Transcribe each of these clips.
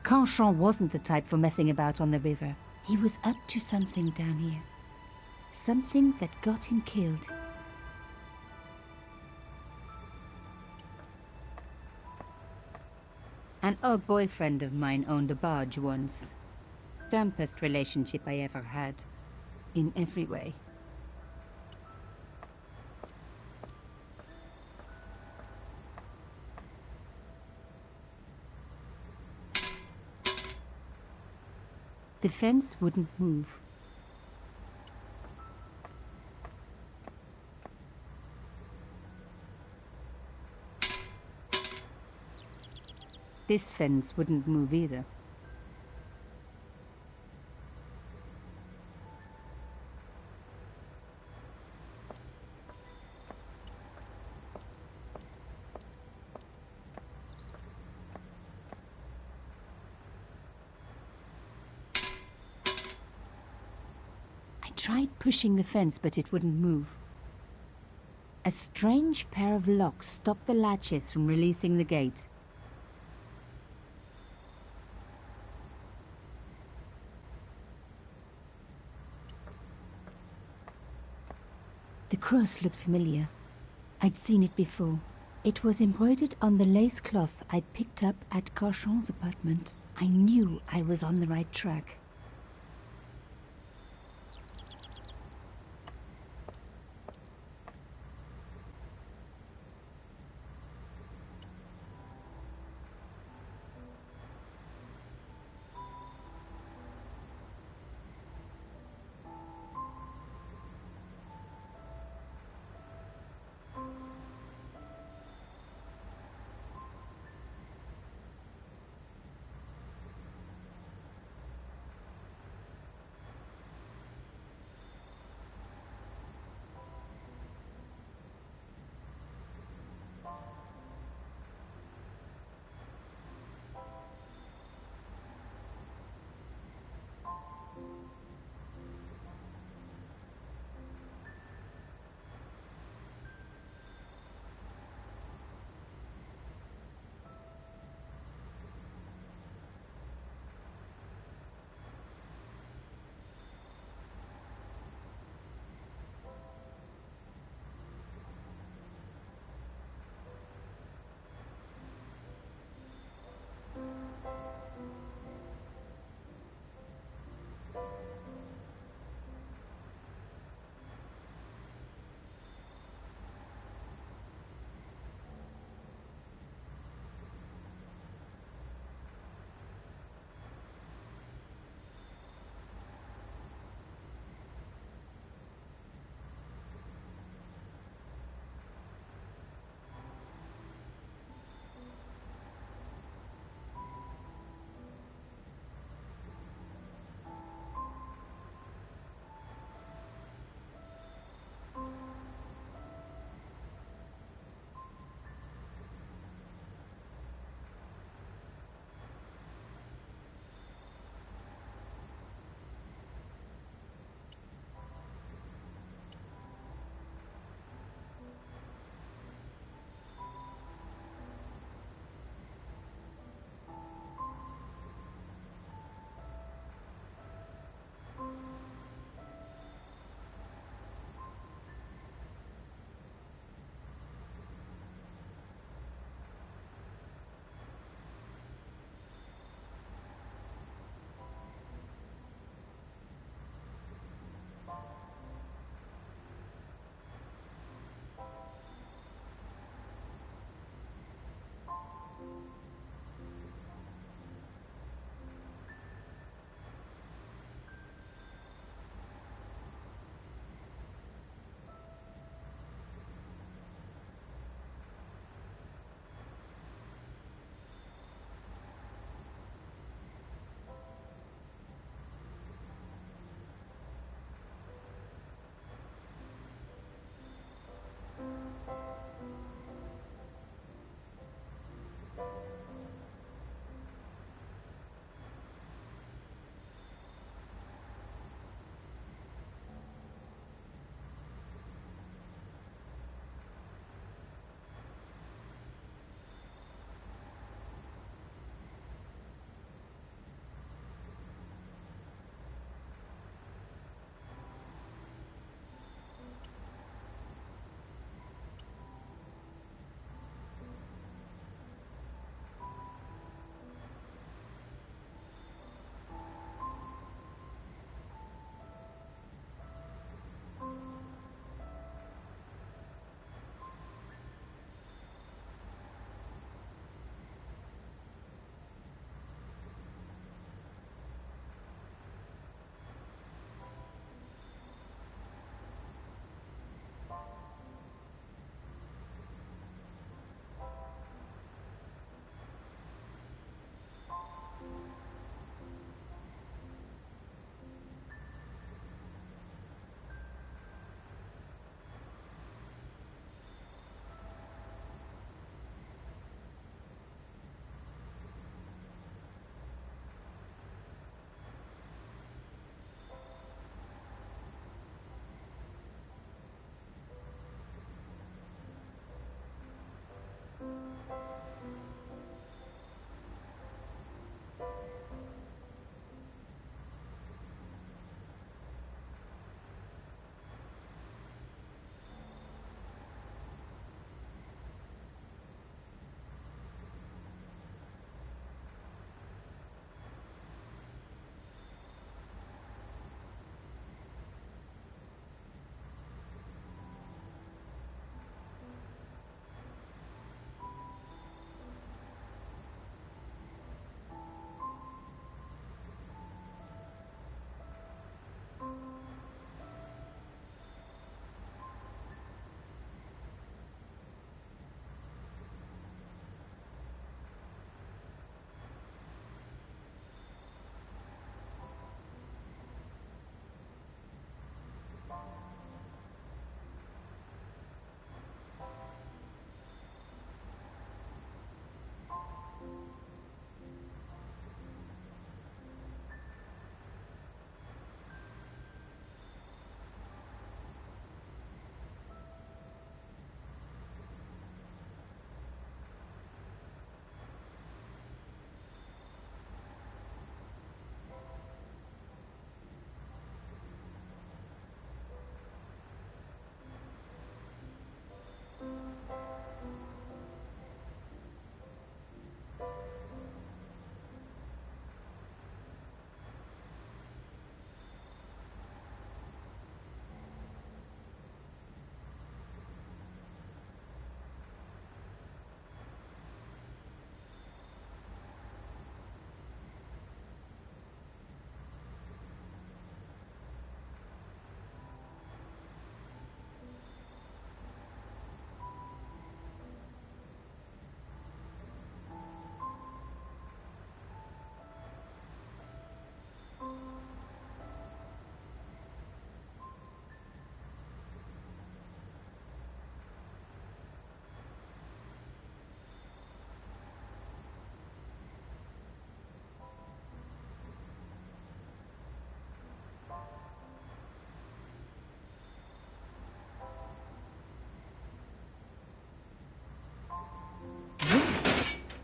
Canchon wasn't the type for messing about on the river. He was up to something down here. Something that got him killed. An old boyfriend of mine owned a barge once. Dampest relationship I ever had. In every way. The fence wouldn't move. This fence wouldn't move either. I tried pushing the fence, but it wouldn't move. A strange pair of locks stopped the latches from releasing the gate. The cross looked familiar. I'd seen it before. It was embroidered on the lace cloth I'd picked up at Canchon's apartment. I knew I was on the right track.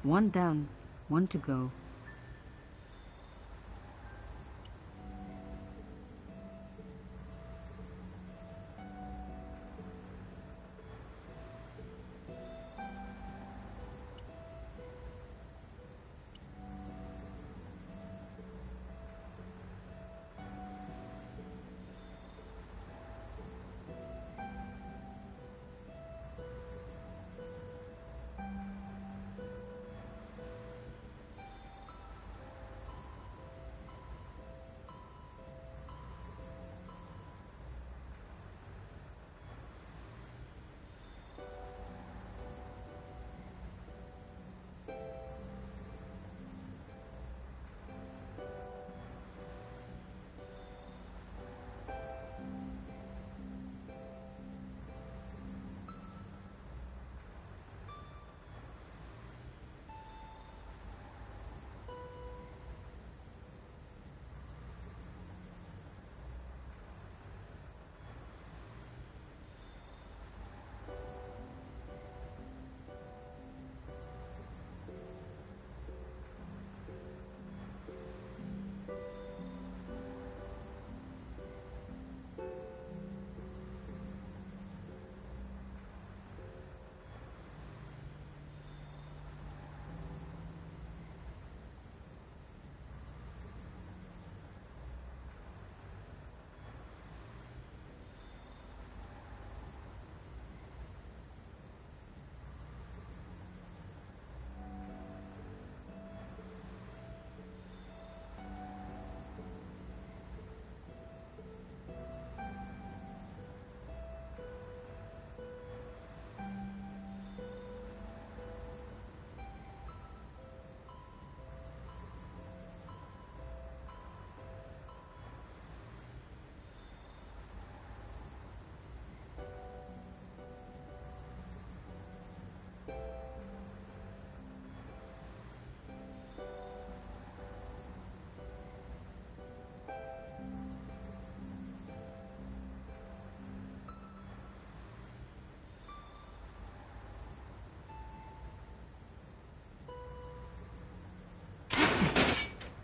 One down, one to go.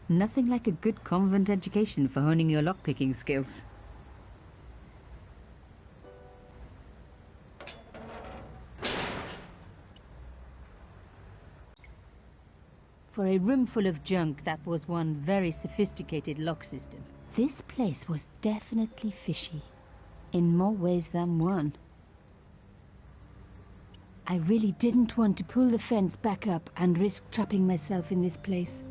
Nothing like a good convent education for honing your lockpicking skills. For a room full of junk, that was one very sophisticated lock system. This place was definitely fishy, in more ways than one. I really didn't want to pull the fence back up and risk trapping myself in this place.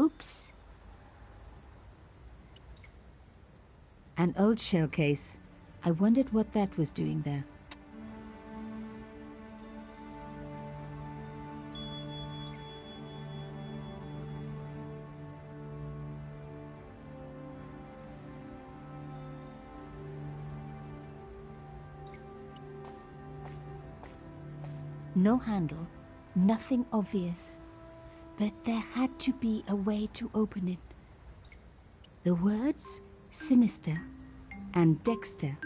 Oops. An old shell case. I wondered what that was doing there. No handle, nothing obvious. But there had to be a way to open it. The words sinister and Dexter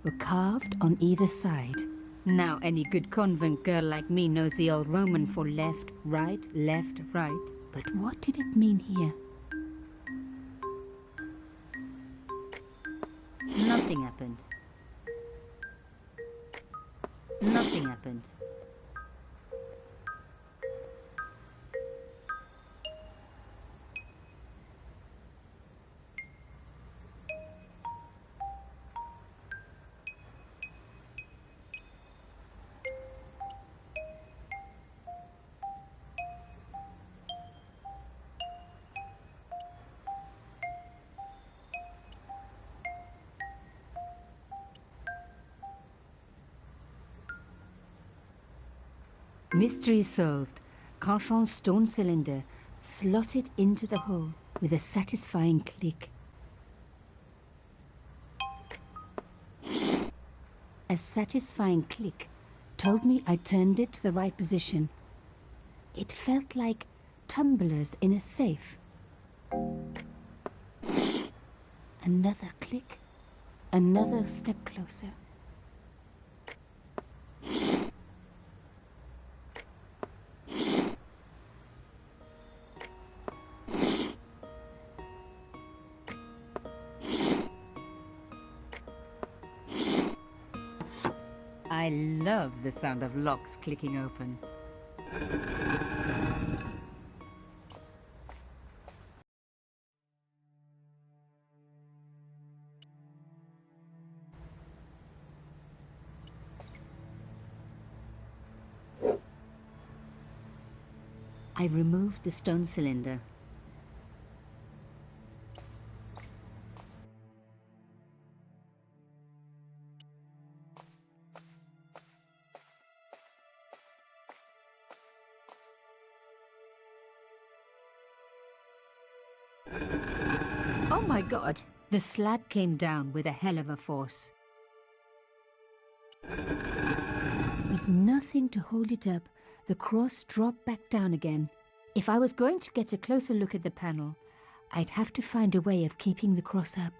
were carved on either side. Now any good convent girl like me knows the old Roman for left, right, left, right. But what did it mean here? Nothing happened. Nothing happened. Mystery solved. Carchon's stone cylinder slotted into the hole with a satisfying click. A satisfying click told me I turned it to the right position. It felt like tumblers in a safe. Another click, another step closer. I love the sound of locks clicking open. I removed the stone cylinder. Oh my god! The slab came down with a hell of a force. With nothing to hold it up, the cross dropped back down again. If I was going to get a closer look at the panel, I'd have to find a way of keeping the cross up.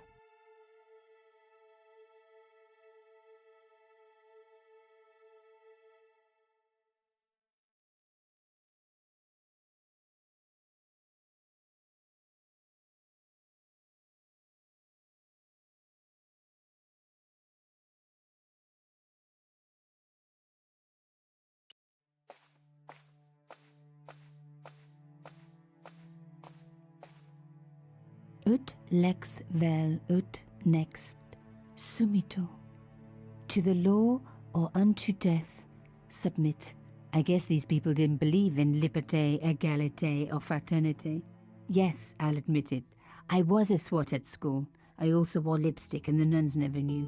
Ut lex vel ut next sumito. To the law or unto death, submit. I guess these people didn't believe in liberté, égalité, or fraternité. Yes, I'll admit it. I was a swot at school. I also wore lipstick and the nuns never knew.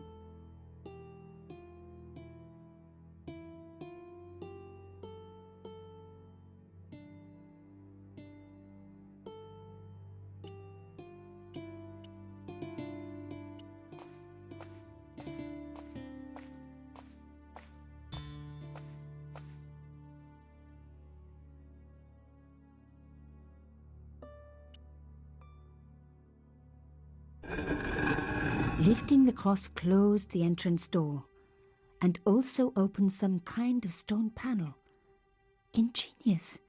Lifting the cross closed the entrance door and also opened some kind of stone panel. Ingenious.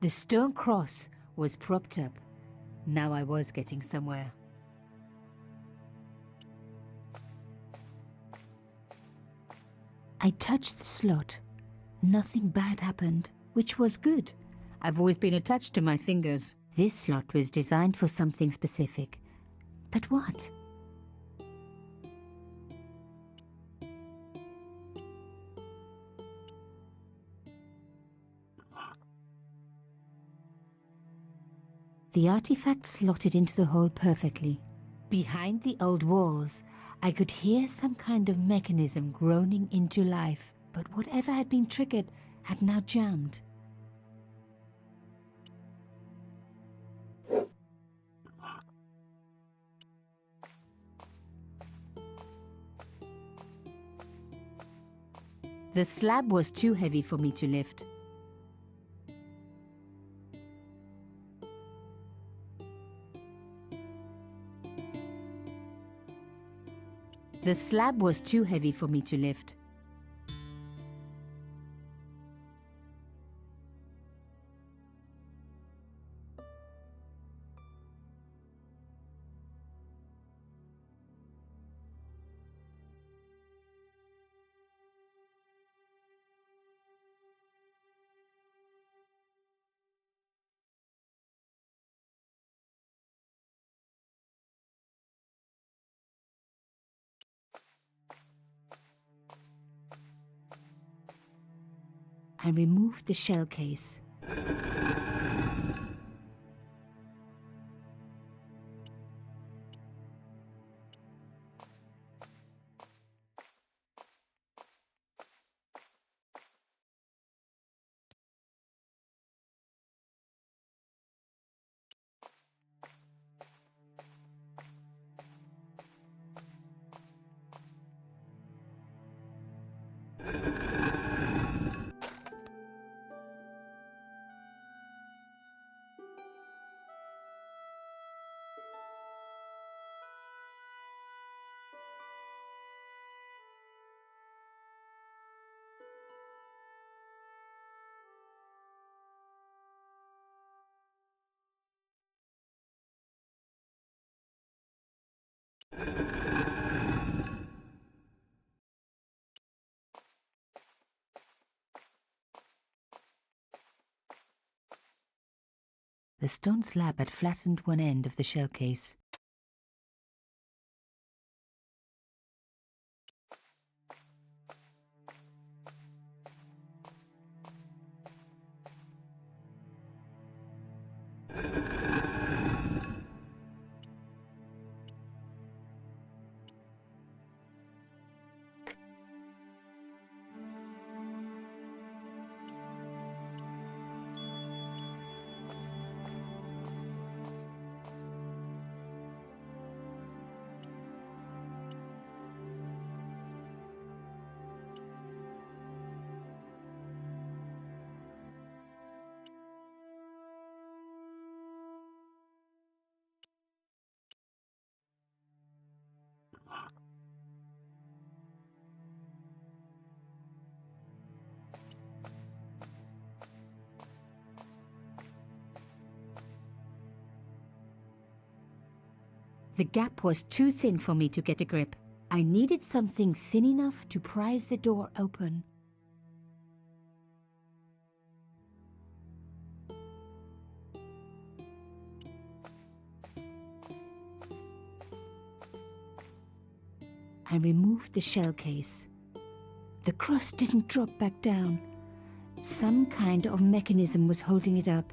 The stone cross was propped up. Now I was getting somewhere. I touched the slot. Nothing bad happened, which was good. I've always been attached to my fingers. This slot was designed for something specific. But what? The artifact slotted into the hole perfectly. Behind the old walls, I could hear some kind of mechanism groaning into life, but whatever had been triggered had now jammed. The slab was too heavy for me to lift. The slab was too heavy for me to lift. I removed the shell case. The stone slab had flattened one end of the shell case. The gap was too thin for me to get a grip. I needed something thin enough to prise the door open. I removed the shell case. The crust didn't drop back down. Some kind of mechanism was holding it up.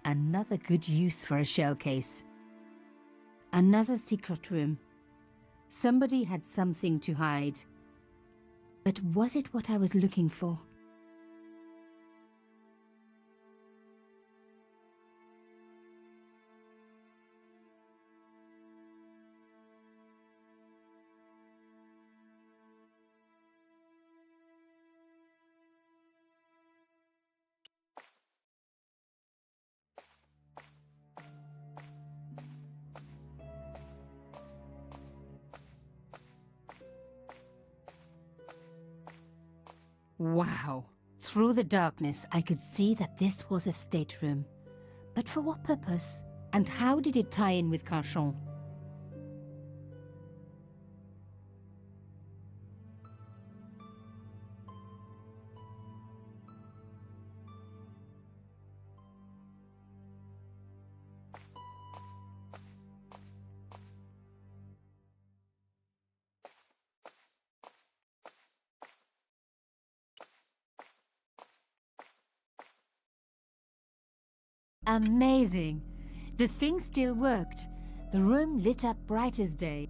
Another good use for a shell case. Another secret room. Somebody had something to hide. But was it what I was looking for? Wow! Through the darkness, I could see that this was a stateroom. But for what purpose? And how did it tie in with Carchon? Amazing! The thing still worked. The room lit up bright as day.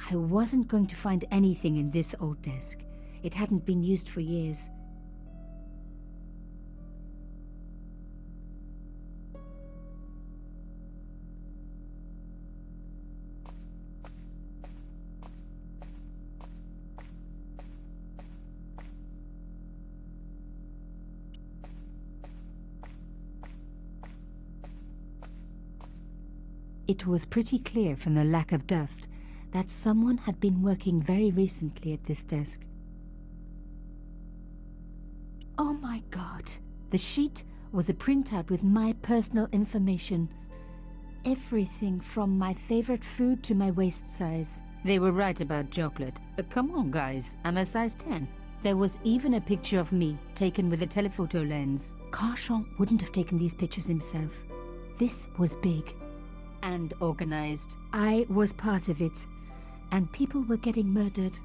I wasn't going to find anything in this old desk. It hadn't been used for years. It was pretty clear from the lack of dust that someone had been working very recently at this desk. Oh my God! The sheet was a printout with my personal information. Everything from my favorite food to my waist size. They were right about chocolate. But come on, guys, I'm a size 10. There was even a picture of me, taken with a telephoto lens. Carchon wouldn't have taken these pictures himself. This was big. And organized. I was part of it. and people were getting murdered.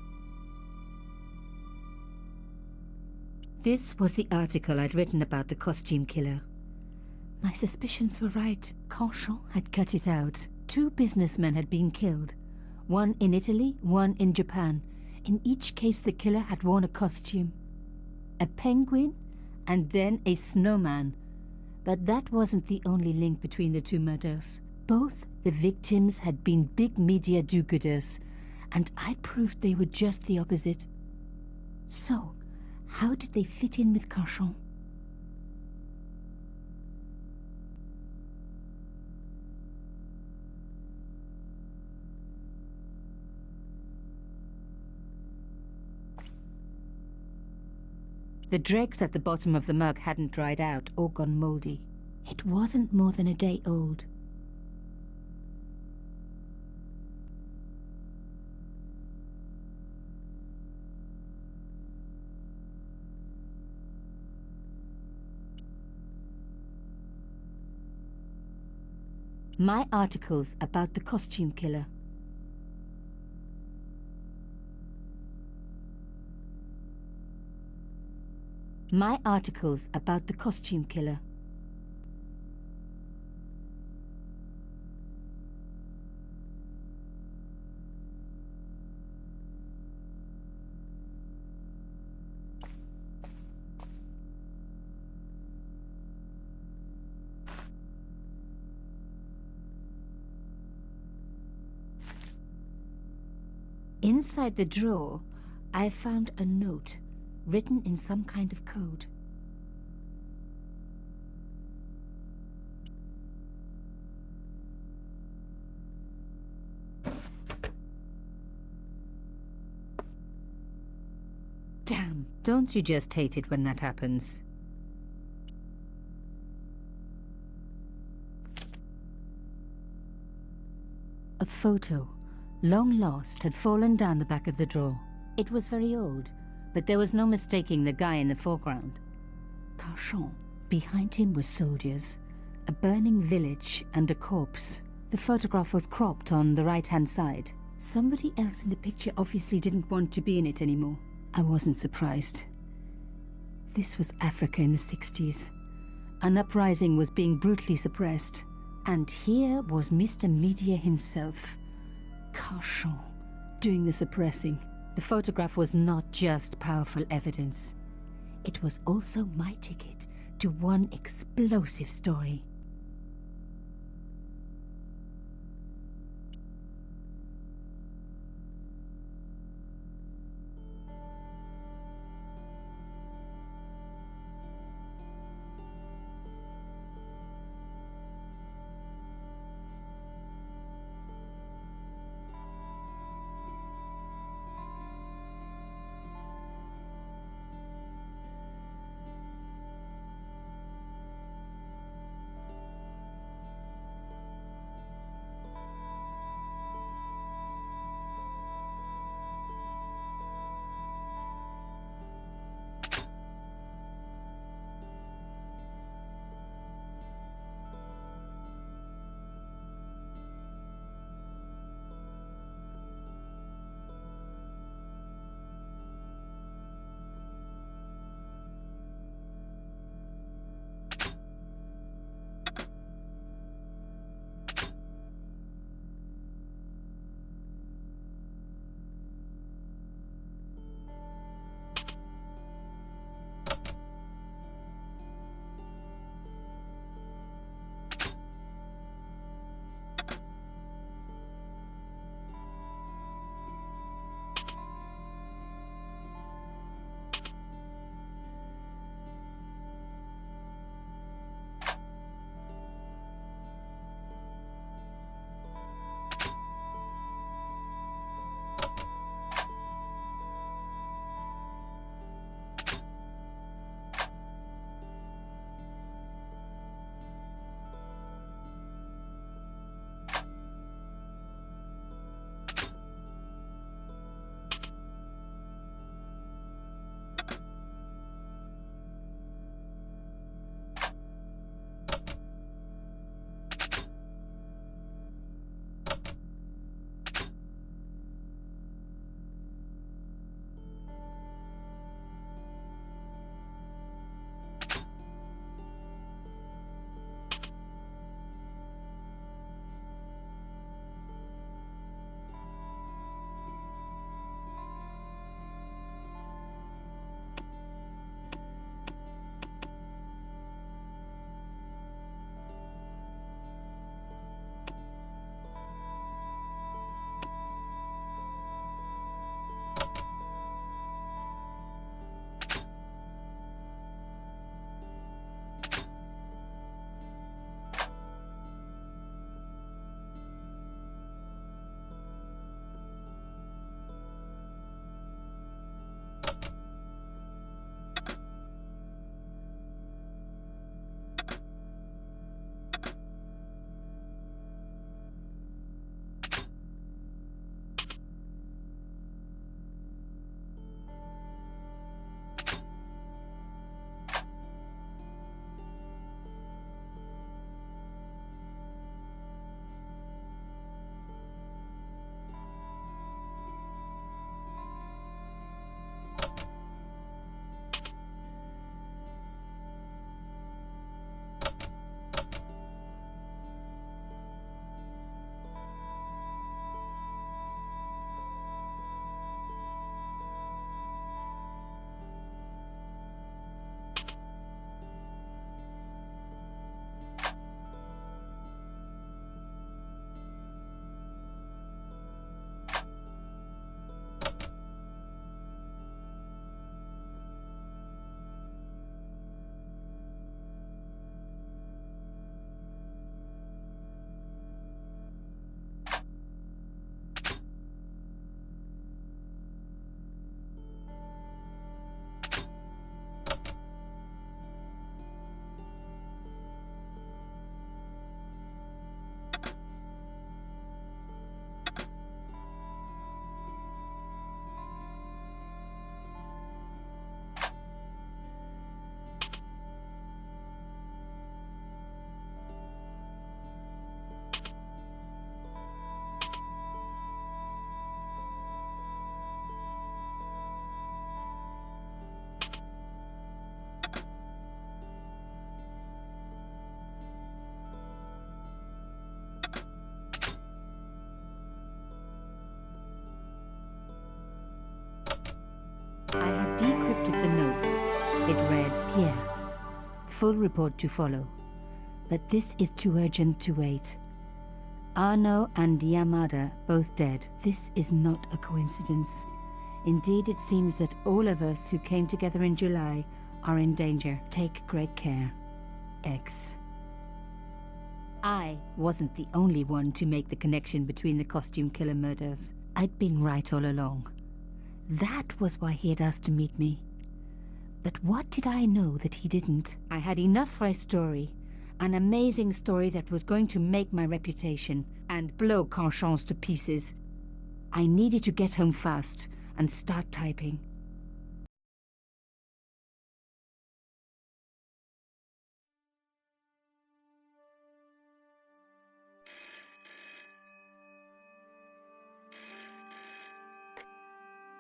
This was the article I'd written about the costume killer. My suspicions were right. Cauchon had cut it out. 2 businessmen had been killed. One in Italy, one in Japan. In each case, the killer had worn a costume. A penguin, and then a snowman. But that wasn't the only link between the 2 murders. Both the victims had been big media do-gooders, and I proved they were just the opposite. So, how did they fit in with Cauchon? The dregs at the bottom of the mug hadn't dried out or gone moldy. It wasn't more than a day old. My articles about the costume killer. My articles about the costume killer. Inside the drawer, I found a note written in some kind of code. Damn, don't you just hate it when that happens? A photo, long lost, had fallen down the back of the drawer. It was very old, but there was no mistaking the guy in the foreground. Cauchon. Behind him were soldiers, a burning village and a corpse. The photograph was cropped on the right-hand side. Somebody else in the picture obviously didn't want to be in it anymore. I wasn't surprised. This was Africa in the 60s. An uprising was being brutally suppressed. And here was Mr. Media himself, Cauchon, doing the suppressing. The photograph was not just powerful evidence. It was also my ticket to one explosive story. full report to follow. But this is too urgent to wait. Arno and Yamada both dead. This is not a coincidence. Indeed, it seems that all of us who came together in July are in danger. Take great care. X. I wasn't the only one to make the connection between the costume killer murders. I'd been right all along. That was why he had asked to meet me. But what did I know that he didn't? I had enough for a story. An amazing story that was going to make my reputation and blow Conscience to pieces. I needed to get home fast and start typing.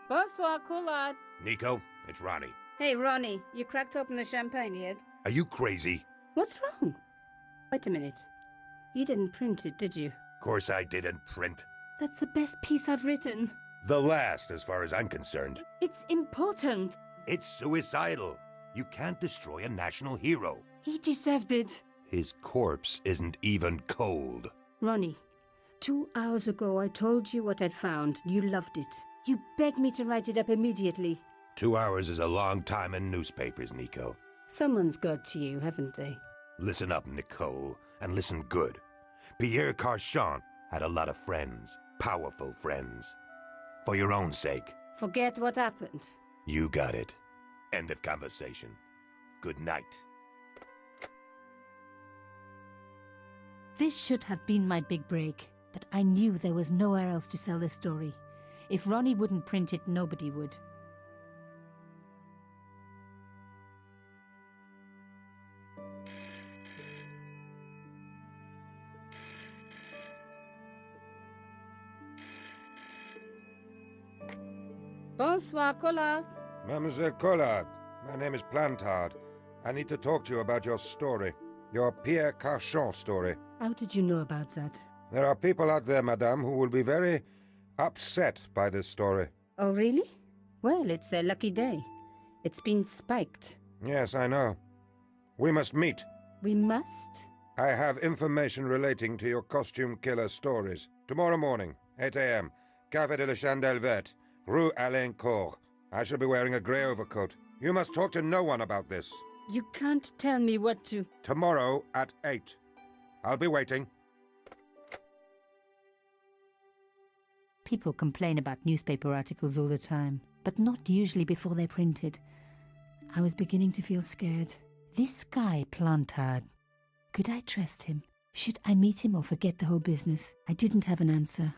Bonsoir, Collard. Nico, it's Ronnie. Hey, Ronnie, you cracked open the champagne yet? Are you crazy? What's wrong? Wait a minute. You didn't print it, did you? Of course I didn't print. That's the best piece I've written. The last, as far as I'm concerned. It's important. It's suicidal. You can't destroy a national hero. He deserved it. His corpse isn't even cold. Ronnie, 2 hours ago I told you what I'd found. You loved it. You begged me to write it up immediately. 2 hours is a long time in newspapers, Nico. Someone's got to you, haven't they? Listen up, Nicole, and listen good. Pierre Carchon had a lot of friends. Powerful friends. For your own sake. Forget what happened. You got it. End of conversation. Good night. This should have been my big break, but I knew there was nowhere else to sell this story. If Ronnie wouldn't print it, nobody would. Bonsoir, Collard. Mademoiselle Collard, my name is Plantard. I need to talk to you about your story. Your Pierre Carchon story. How did you know about that? There are people out there, madame, who will be very upset by this story. Oh, really? Well, it's their lucky day. It's been spiked. Yes, I know. We must meet. We must? I have information relating to your costume killer stories. Tomorrow morning, 8 a.m., Café de la Chandelle Verte, Rue Alain Court. I shall be wearing a grey overcoat. You must talk to no one about this. You can't tell me what to... Tomorrow at 8. I'll be waiting. People complain about newspaper articles all the time, but not usually before they're printed. I was beginning to feel scared. This guy, Plantard, could I trust him? Should I meet him or forget the whole business? I didn't have an answer.